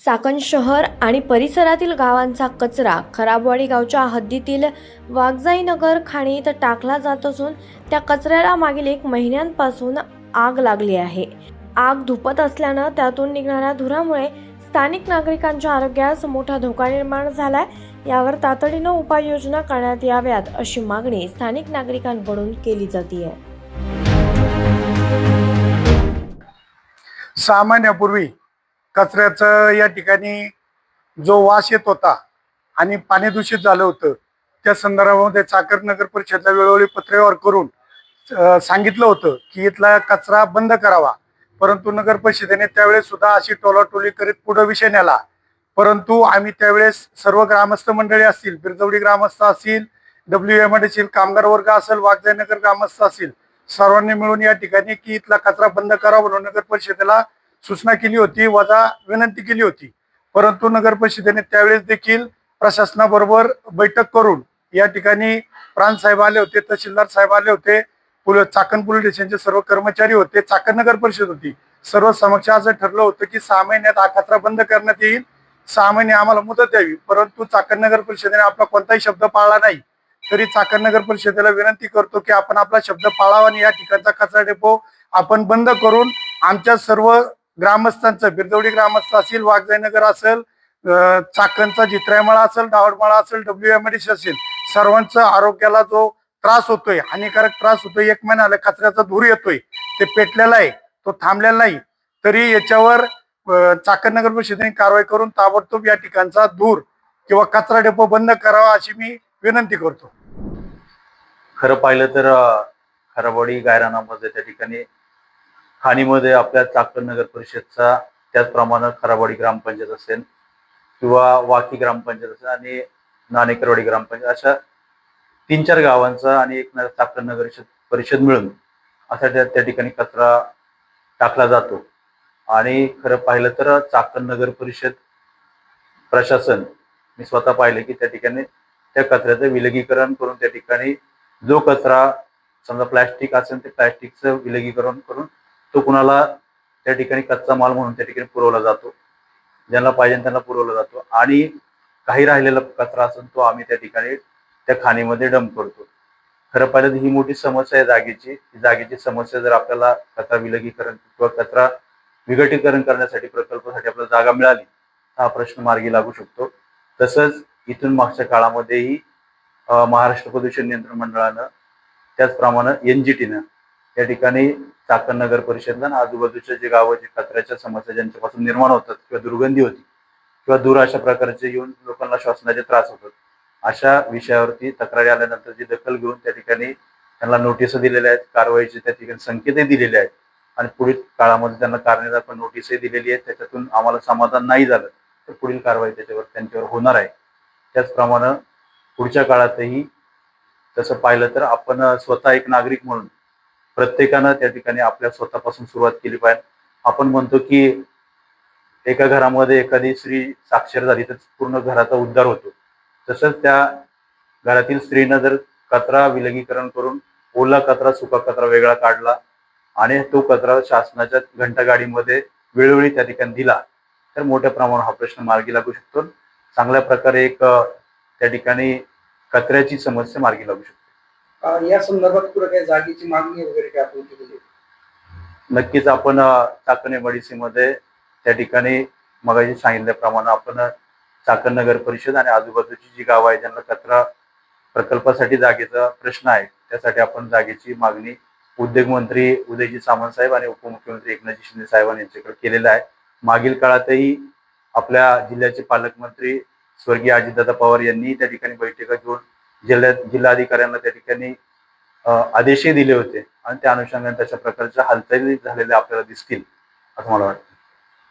चाकण शहर आणि परिसरातील गावांचा कचरा खराबवाडी गावच्या हद्दीतील वाघजाई नगर खाणीत टाकला जात असून त्या कचऱ्याला मागील 1 महिन्यांपासून आग लागली आहे. आग धुपत असल्यानं त्यातून निघणाऱ्या धुरामुळे स्थानिक नागरिकांच्या आरोग्यास मोठा धोका निर्माण झालाय. यावर तातडीनं उपाययोजना करण्यात याव्यात अशी मागणी स्थानिक नागरिकांकडून केली जाते. 6 महिन्यापूर्वी कचऱ्याचं या ठिकाणी जो वास येत होता आणि पाणी दूषित झालं होतं, त्या संदर्भामध्ये चाकण नगर परिषदेला वेळोवेळी पत्रव्यवहार करून सांगितलं होतं की इथला कचरा बंद करावा. परंतु नगर परिषदेने त्यावेळेस सुद्धा अशी टोलाटोली करीत पुढे विषय नेला. परंतु आम्ही त्यावेळेस सर्व ग्रामस्थ मंडळी असतील, बिरजवडी ग्रामस्थ असतील, WM असतील, कामगार वर्ग असेल, वाघजाईनगर ग्रामस्थ असतील, सर्वांनी मिळून या ठिकाणी की इथला कचरा बंद करावा म्हणून नगर परिषदेला सूचना केली होती, वजा विनंती केली होती. परंतु नगर परिषदेने त्यावेळेस देखील प्रशासनाबरोबर बैठक करून या ठिकाणी प्रांत साहेब आले होते, तहसीलदार साहेब आले होते, चाकण पोलीस स्टेशनचे सर्व कर्मचारी होते, चाकण नगर परिषद होती. सर्व समक्ष असं ठरलं होतं की 6 महिन्यात हा कचरा बंद करण्यात येईल, 6 महिने आम्हाला मुदत द्यावी. परंतु चाकण नगर परिषदेने आपला कोणताही शब्द पाळला नाही. तरी चाकण नगर परिषदेला विनंती करतो की आपण आपला शब्द पाळावा आणि या ठिकाणचा कचरा डेपो आपण बंद करून आमच्या सर्व ग्रामस्थांचं, बिरजवडी ग्रामस्थ असतील, वाघजाईनगर असेल, चाकणचा जित्रायमाळा असेल, दावडमाळा असेल, WMDC असेल, सर्वांचं आरोग्याला जो त्रास होतोय, हानिकारक त्रास होतोय, 1 महिना आला कचऱ्याचा धूर येतोय, ते पेटलेला आहे, तो थांबलेला नाही. तरी याच्यावर चाकण नगर परिषदेने कारवाई करून ताबडतोब या ठिकाणचा धूर किंवा कचरा डेपो बंद करावा अशी मी विनंती करतो. खरं पाहिलं तर खराबवाडी गायरानामध्ये त्या ठिकाणी खाणीमध्ये आपल्या चाकण नगर परिषदचा, त्याचप्रमाणे खराबवाडी ग्रामपंचायत असेल किंवा वाकी ग्रामपंचायत असेल आणि नाणेकरवाडी ग्रामपंचायत, अशा 3-4 गावांचा आणि एक चाकण नगर परिषद मिळून असा त्या ठिकाणी कचरा टाकला जातो. आणि खरं पाहिलं तर चाकण नगर परिषद प्रशासन, मी स्वतः पाहिले की त्या ठिकाणी त्या कचऱ्याचं विलगीकरण करून त्या ठिकाणी जो कचरा समजा प्लॅस्टिक असेल ते प्लॅस्टिकचं विलगीकरण करून तो कुणाला त्या ठिकाणी कच्चा माल म्हणून त्या ठिकाणी पुरवला जातो, ज्यांना पाहिजे त्यांना पुरवला जातो. आणि काही राहिलेला कचरा असेल तो आम्ही त्या ठिकाणी त्या खाणीमध्ये डंप करतो. खरं पाहिलं तर ही मोठी समस्या आहे जागेची समस्या. जर आपल्याला कचरा विलगीकरण किंवा कचरा विघटीकरण करण्यासाठी, प्रकल्पासाठी आपल्याला जागा मिळाली तर हा प्रश्न मार्गी लागू शकतो. तसंच इथून मागच्या काळामध्येही महाराष्ट्र प्रदूषण नियंत्रण मंडळानं, त्याचप्रमाणे NGTनं या ठिकाणी चाकण नगर परिषदला आणि आजूबाजूच्या जे गावं जे कचऱ्याच्या समस्या ज्यांच्यापासून निर्माण होतात किंवा दुर्गंधी होती किंवा दूर अशा प्रकारचे येऊन लोकांना श्वसनाचे त्रास होतात, अशा विषयावरती तक्रारी आल्यानंतर जी दखल घेऊन त्या ठिकाणी त्यांना नोटीस दिलेल्या आहेत, कारवाईचे त्या ठिकाणी संकेतही दिलेले आहेत आणि पुढील काळामध्ये त्यांना कारणे दाखवा नोटीसही दिलेली आहे. त्याच्यातून आम्हाला समाधान नाही झालं तर पुढील कारवाई त्यांच्यावर होणार आहे. त्याचप्रमाणे पुढच्या काळातही तसं पाहिलं तर आपण स्वतः एक नागरिक म्हणून प्रत्येकानं त्या ठिकाणी आपल्या स्वतःपासून सुरुवात केली पाहिजे. आपण म्हणतो की एका घरामध्ये एखादी स्त्री साक्षर झाली तर पूर्ण घराचा उद्धार होतो. तसंच त्या घरातील स्त्रीनं जर कचरा विलगीकरण करून ओला कचरा, सुका कचरा वेगळा काढला आणि तो कचरा शासनाच्या घंटागाडीमध्ये वेळोवेळी त्या ठिकाणी दिला तर मोठ्या प्रमाणावर हा प्रश्न मार्गी लागू शकतो. चांगल्या प्रकारे एक त्या ठिकाणी कचऱ्याची समस्या मार्गी लागू शकते. या संदर्भात पुढे काही जागेची मागणी वगैरे काय आपण केलेली? नक्कीच आपण चाकण MIDC मध्ये त्या ठिकाणी मगाशी सांगितल्याप्रमाणे आपण चाकण नगर परिषद आणि आजूबाजूची जी गावं आहेत ज्यांना कचरा प्रकल्पासाठी जागेचा प्रश्न आहे, त्यासाठी आपण जागेची मागणी उद्योग मंत्री उदयजी सामंत साहेब आणि उपमुख्यमंत्री एकनाथजी शिंदे साहेबांनी यांच्याकडे केलेला आहे. मागील काळातही आपल्या जिल्ह्याचे पालकमंत्री स्वर्गीय अजितदादा पवार यांनी त्या ठिकाणी बैठका घेऊन जिल्हाधिकाऱ्यांना त्या ठिकाणी आदेशही दिले होते आणि त्या अनुषंगाने तशा प्रकारच्या हालचाली झालेल्या आपल्याला दिसतील असं मला वाटतं.